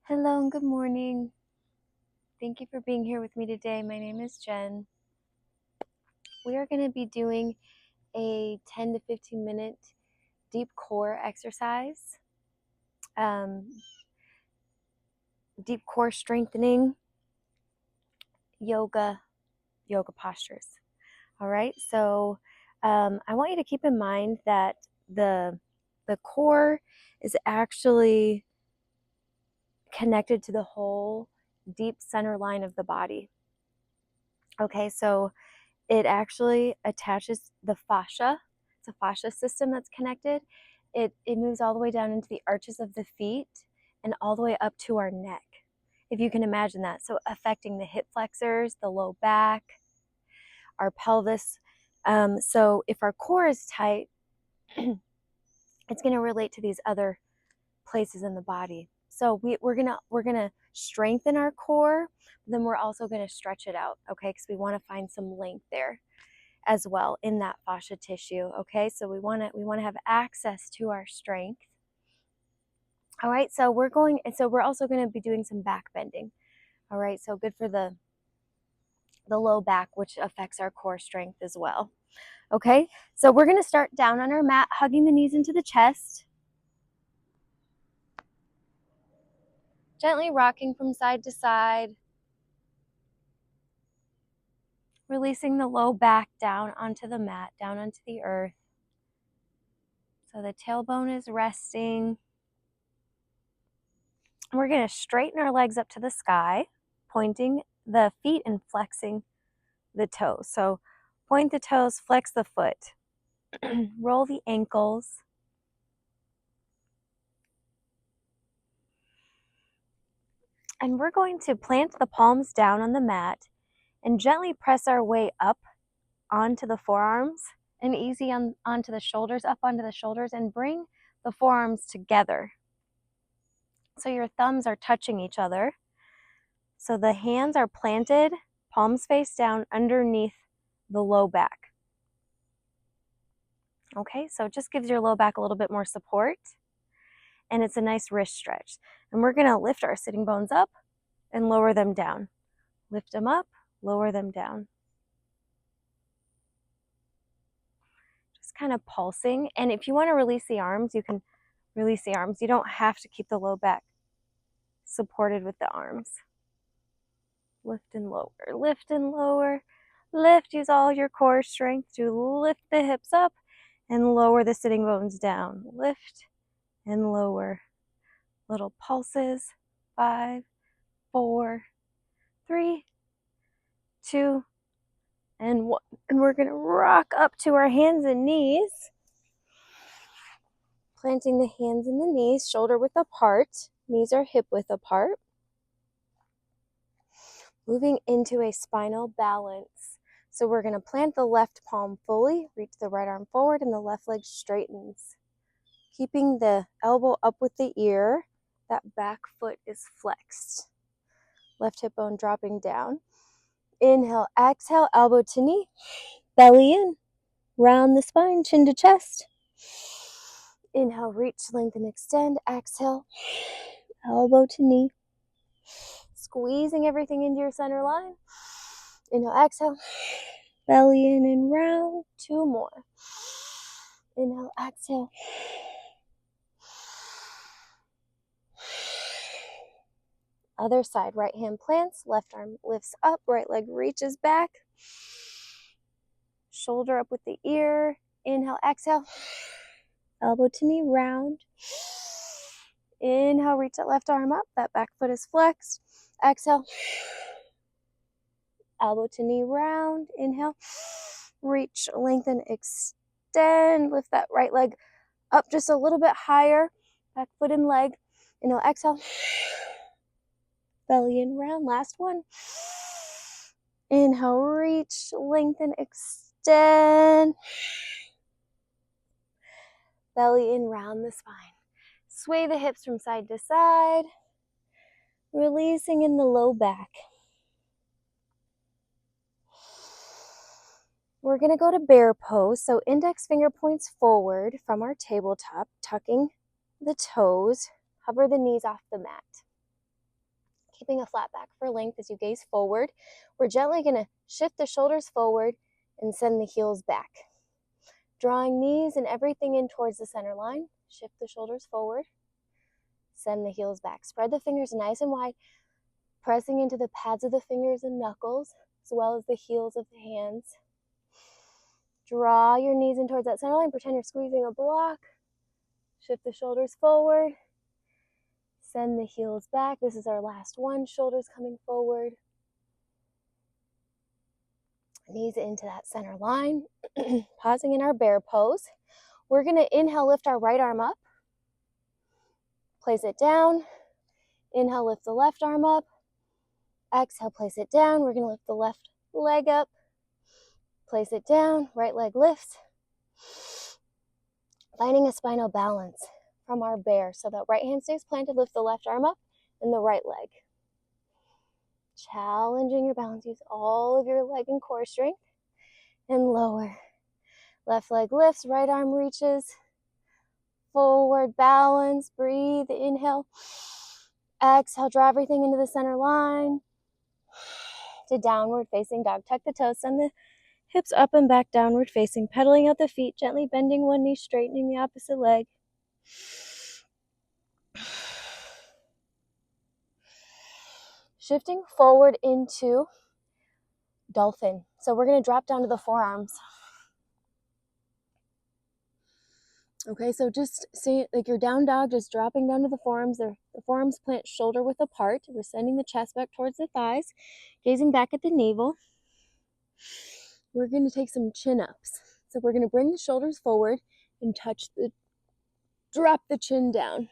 Hello and good morning. Thank you for being here with me today. My name is Jen. We are going to be doing a 10 to 15 minute deep core exercise, deep core strengthening yoga postures. All right, so I want you to keep in mind that the core is actually connected to the whole deep center line of the body. Okay, so it actually attaches the fascia. It's a fascia system that's connected. It moves all the way down into the arches of the feet and all the way up to our neck, if you can imagine that. So affecting the hip flexors, the low back, our pelvis. So if our core is tight, it's going to relate to these other places in the body. So we're gonna strengthen our core, then we're also gonna stretch it out, okay? Because we want to find some length there as well in that fascia tissue. Okay, so we want to have access to our strength. All right, so we're also going to be doing some back bending. All right, so good for the low back, which affects our core strength as well. Okay, so we're going to start down on our mat, hugging the knees into the chest, gently rocking from side to side, releasing the low back down onto the mat, down onto the earth. So the tailbone is resting. We're going to straighten our legs up to the sky, pointing the feet and flexing the toes. So point the toes, flex the foot, roll the ankles. And we're going to plant the palms down on the mat and gently press our way up onto the forearms and easy onto the shoulders, up onto the shoulders, and bring the forearms together. So your thumbs are touching each other. So the hands are planted, palms face down underneath the low back. Okay, so it just gives your low back a little bit more support, and it's a nice wrist stretch. And we're gonna lift our sitting bones up and lower them down. Lift them up, lower them down. Just kind of pulsing. And if you wanna release the arms, you can release the arms. You don't have to keep the low back supported with the arms. Lift and lower, lift and lower. Lift, use all your core strength to lift the hips up and lower the sitting bones down. Lift and lower. Little pulses. 5, 4, 3, 2, and 1. And we're going to rock up to our hands and knees. Planting the hands and the knees, shoulder width apart. Knees are hip width apart. Moving into a spinal balance. So we're going to plant the left palm fully, reach the right arm forward, and the left leg straightens. Keeping the elbow up with the ear, that back foot is flexed. Left hip bone dropping down. Inhale, exhale, elbow to knee, belly in, round the spine, chin to chest. Inhale, reach, lengthen, extend. Exhale, elbow to knee. Squeezing everything into your center line. Inhale, exhale, belly in and round. 2 more. Inhale, exhale. Other side, right hand plants, left arm lifts up, right leg reaches back. Shoulder up with the ear. Inhale, exhale. Elbow to knee, round. Inhale, reach that left arm up. That back foot is flexed. Exhale. Elbow to knee, round. Inhale. Reach, lengthen, extend. Lift that right leg up just a little bit higher. Back foot and leg. Inhale, exhale. Belly in, round. Last one. Inhale, reach, lengthen, extend. Belly in, round the spine. Sway the hips from side to side. Releasing in the low back. We're going to go to bear pose. So index finger points forward from our tabletop, tucking the toes. Hover the knees off the mat. Keeping a flat back for length as you gaze forward. We're gently going to shift the shoulders forward and send the heels back. Drawing knees and everything in towards the center line. Shift the shoulders forward. Send the heels back. Spread the fingers nice and wide, pressing into the pads of the fingers and knuckles, as well as the heels of the hands. Draw your knees in towards that center line. Pretend you're squeezing a block. Shift the shoulders forward. Send the heels back. This is our last one. Shoulders coming forward. Knees into that center line. Pausing in our bear pose. We're going to inhale, lift our right arm up. Place it down. Inhale, lift the left arm up. Exhale, place it down. We're going to lift the left leg up. Place it down. Right leg lifts. Finding a spinal balance from our bear. So that right hand stays planted. Lift the left arm up and the right leg. Challenging your balance. Use all of your leg and core strength. And lower. Left leg lifts. Right arm reaches. Forward balance. Breathe. Inhale. Exhale. Draw everything into the center line. To downward facing dog. Tuck the toes. Send the hips up and back, downward facing. Pedaling out the feet. Gently bending one knee. Straightening the opposite leg. Shifting forward into dolphin. So we're going to drop down to the forearms. Okay, so just see like your down dog, just dropping down to the forearms. The forearms plant shoulder width apart. We're sending the chest back towards the thighs, gazing back at the navel. We're going to take some chin ups. So we're going to bring the shoulders forward and drop the chin down.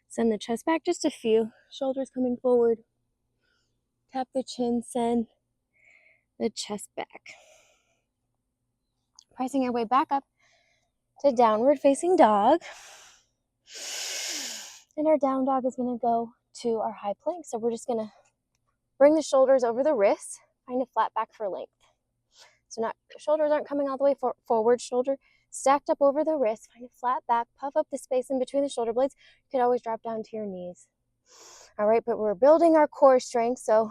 Send the chest back just a few. Shoulders coming forward. Tap the chin, send the chest back. Pressing your way back up to downward facing dog. And our down dog is going to go to our high plank. So we're just going to bring the shoulders over the wrists, find a flat back for length. So shoulders aren't coming all the way forward, shoulder stacked up over the wrist, find a flat back, puff up the space in between the shoulder blades. You could always drop down to your knees. All right, but we're building our core strength. So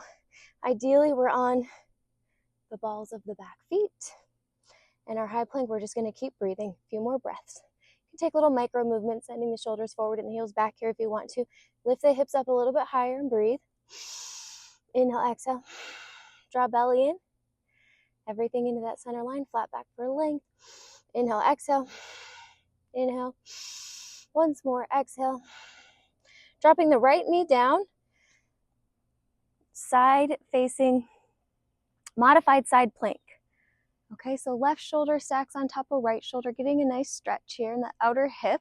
ideally we're on the balls of the back feet. And our high plank, we're just going to keep breathing. A few more breaths. You can take little micro movements, sending the shoulders forward and the heels back here if you want to. Lift the hips up a little bit higher and breathe. Inhale, exhale. Draw belly in. Everything into that center line, flat back for length. Inhale, exhale. Inhale. Once more, exhale. Dropping the right knee down. Side facing, modified side plank. Okay, so left shoulder stacks on top of right shoulder, getting a nice stretch here in the outer hip.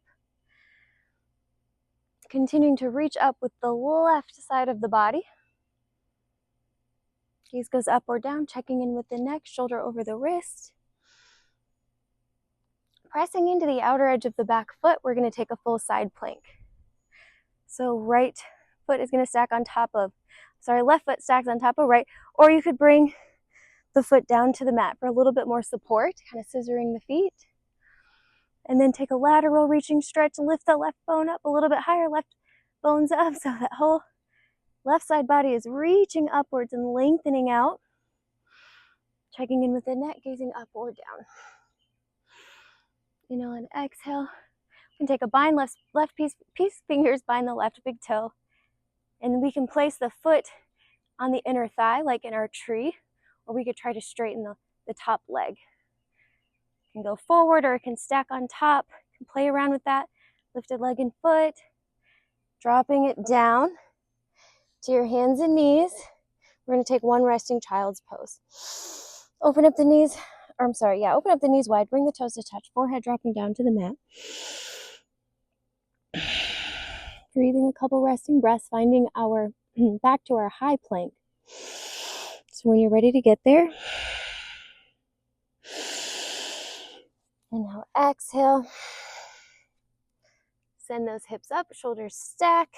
Continuing to reach up with the left side of the body. Gaze goes up or down, checking in with the neck, shoulder over the wrist. Pressing into the outer edge of the back foot, we're going to take a full side plank. So right foot is going to stack on top of, left foot stacks on top of right, or you could bring the foot down to the mat for a little bit more support, kind of scissoring the feet. And then take a lateral reaching stretch, lift the left bone up a little bit higher, left bones up, so that whole left side body is reaching upwards and lengthening out. Checking in with the neck, gazing up or down. Inhale and exhale. You can take a bind, left piece fingers, bind the left big toe. And we can place the foot on the inner thigh, like in our tree, or we could try to straighten the top leg. It can go forward or it can stack on top. You can play around with that. Lifted leg and foot. Dropping it down to your hands and knees. We're going to take one resting child's pose. Open up the knees, open up the knees wide. Bring the toes to touch. Forehead dropping down to the mat. Breathing a couple resting breaths, finding our back to our high plank. So when you're ready to get there, inhale, exhale. Send those hips up, shoulders stack.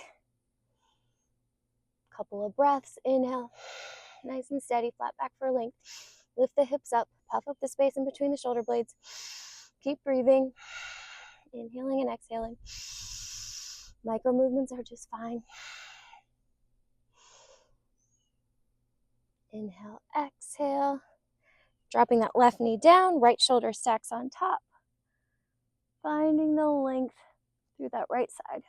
Couple of breaths, inhale. Nice and steady, flat back for length. Lift the hips up, puff up the space in between the shoulder blades. Keep breathing. Inhaling and exhaling. Micro movements are just fine. Inhale, exhale. Dropping that left knee down, right shoulder stacks on top. Finding the length through that right side.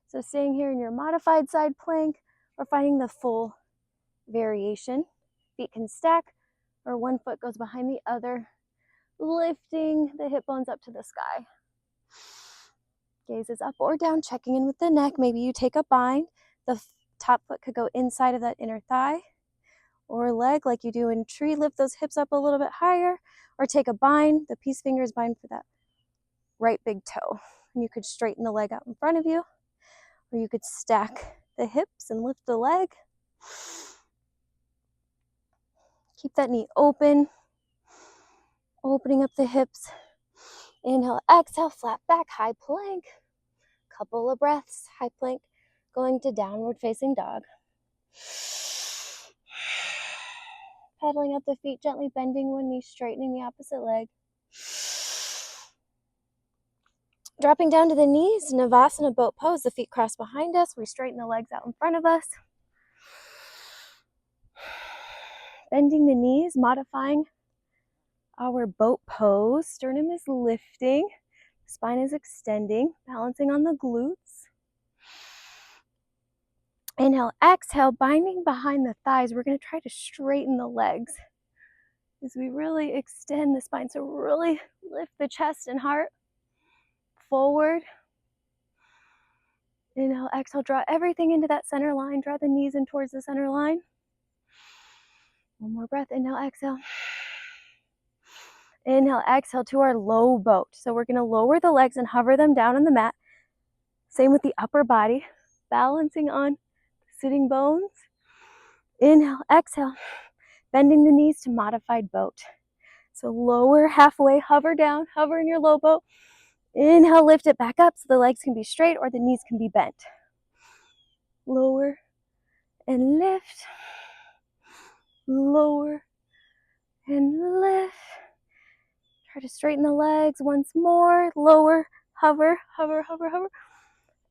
So staying here in your modified side plank or finding the full variation. Feet can stack or one foot goes behind the other, lifting the hip bones up to the sky. Gaze is up or down, checking in with the neck. Maybe you take a bind. The top foot could go inside of that inner thigh or leg like you do in tree. Lift those hips up a little bit higher, or take a bind. The peace fingers bind for that right big toe. And you could straighten the leg out in front of you, or you could stack the hips and lift the leg. Keep that knee open, opening up the hips. Inhale, exhale, flat back, high plank. Couple of breaths, high plank, going to downward facing dog. Pedaling up the feet, gently bending one knee, straightening the opposite leg. Dropping down to the knees, Navasana boat pose. The feet cross behind us. We straighten the legs out in front of us. Bending the knees, modifying our boat pose. Sternum is lifting. Spine is extending, balancing on the glutes. Inhale, exhale, binding behind the thighs. We're going to try to straighten the legs as we really extend the spine. So really lift the chest and heart forward. Inhale, exhale, draw everything into that center line. Draw the knees in towards the center line. One more breath. Inhale, exhale. Inhale, exhale to our low boat. So we're going to lower the legs and hover them down on the mat. Same with the upper body, balancing on sitting bones. Inhale, exhale, bending the knees to modified boat. So lower halfway, hover down, hover in your low boat. Inhale, lift it back up so the legs can be straight or the knees can be bent. Lower and lift. Lower and lift. Try to straighten the legs once more. Lower, hover, hover, hover, hover.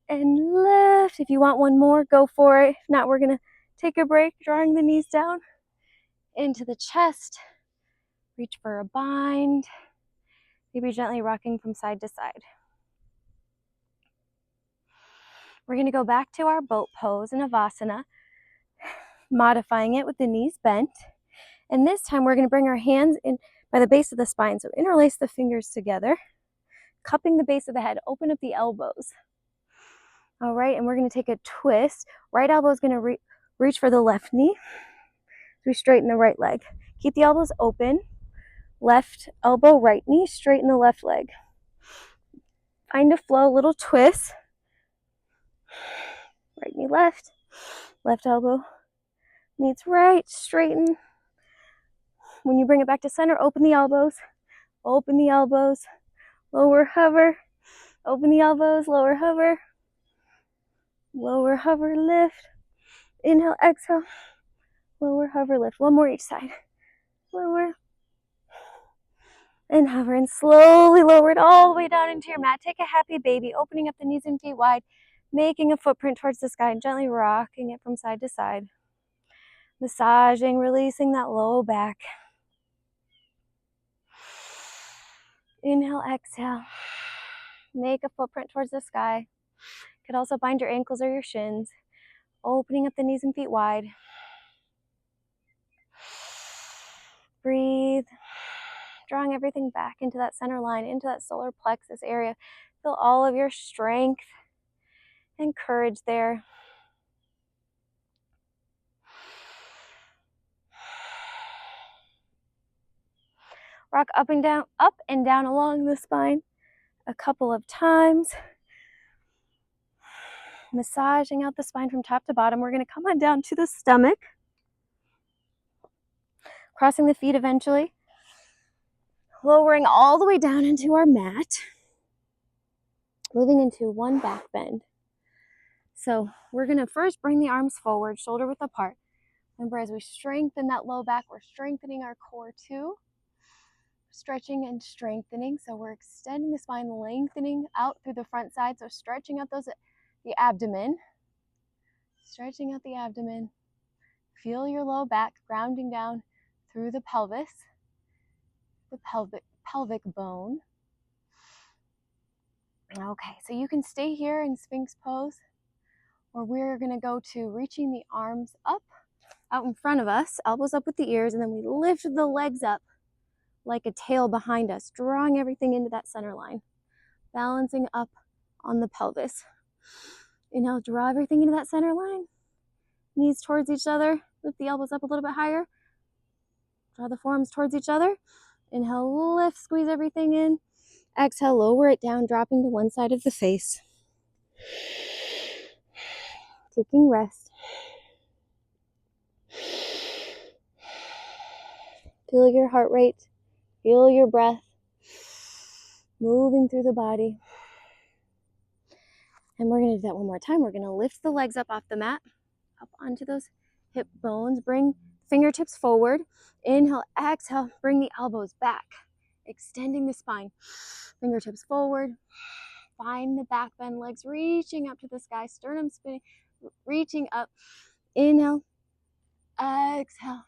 And lift. If you want one more, go for it. If not, we're going to take a break, drawing the knees down into the chest. Reach for a bind. Maybe gently rocking from side to side. We're going to go back to our boat pose in Avasana, modifying it with the knees bent. And this time we're going to bring our hands in by the base of the spine. So interlace the fingers together, cupping the base of the head, open up the elbows. All right, and we're going to take a twist. Right elbow is going to reach for the left knee. We straighten the right leg. Keep the elbows open. Left elbow, right knee, straighten the left leg. Find a flow, little twist. Right knee left, left elbow meets right, straighten. When you bring it back to center, open the elbows, lower hover, open the elbows, lower hover, lift. Inhale, exhale, lower hover, lift. One more each side. Lower and hover, and slowly lower it all the way down into your mat. Take a happy baby, opening up the knees and feet wide, making a footprint towards the sky and gently rocking it from side to side. Massaging, releasing that low back. Inhale, exhale. Make a footprint towards the sky. You could also bind your ankles or your shins. Opening up the knees and feet wide. Breathe. Drawing everything back into that center line, into that solar plexus area. Feel all of your strength and courage there. Rock up and down along the spine a couple of times. Massaging out the spine from top to bottom. We're going to come on down to the stomach. Crossing the feet eventually. Lowering all the way down into our mat. Moving into one back bend. So we're going to first bring the arms forward, shoulder width apart. Remember, as we strengthen that low back, we're strengthening our core too. Stretching and strengthening. So we're extending the spine, lengthening out through the front side. So stretching out the abdomen. Stretching out the abdomen. Feel your low back grounding down through the pelvis, the pelvic bone. Okay, so you can stay here in Sphinx pose, or we're gonna go to reaching the arms up out in front of us, elbows up with the ears, and then we lift the legs up like a tail behind us, drawing everything into that center line, balancing up on the pelvis. Inhale, draw everything into that center line, knees towards each other, lift the elbows up a little bit higher, draw the forearms towards each other. Inhale, lift, squeeze everything in. Exhale, lower it down, dropping to one side of the face. Taking rest. Feel your heart rate. Feel your breath moving through the body. And we're going to do that one more time. We're going to lift the legs up off the mat, up onto those hip bones. Bring fingertips forward. Inhale, exhale, bring the elbows back, extending the spine. Fingertips forward. Find the back bend, legs reaching up to the sky, sternum spinning, reaching up. Inhale, exhale.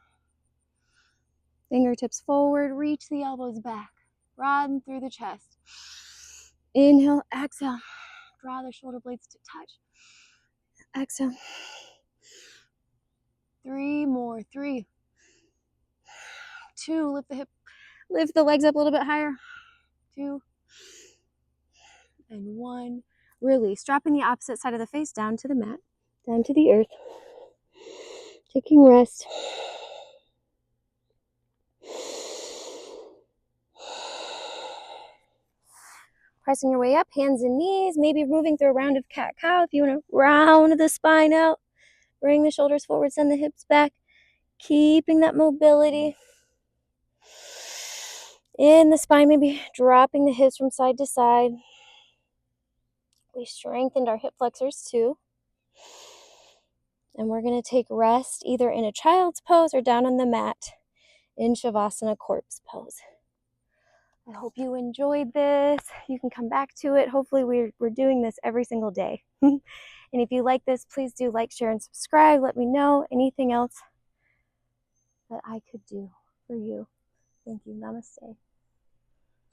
Fingertips forward, reach the elbows back, broaden through the chest. Inhale, exhale. Draw the shoulder blades to touch. Exhale. 3 more. 3, 2. Lift the legs up a little bit higher. 2 and 1. Release. Dropping the opposite side of the face down to the mat, down to the earth. Taking rest. Pressing your way up, hands and knees, maybe moving through a round of cat-cow. If you want to round the spine out, bring the shoulders forward, send the hips back, keeping that mobility in the spine, maybe dropping the hips from side to side. We strengthened our hip flexors too. And we're going to take rest either in a child's pose or down on the mat in Shavasana corpse pose. I hope you enjoyed this. You can come back to it. Hopefully we're doing this every single day. And if you like this, please do like, share, and subscribe. Let me know anything else that I could do for you. Thank you. Namaste.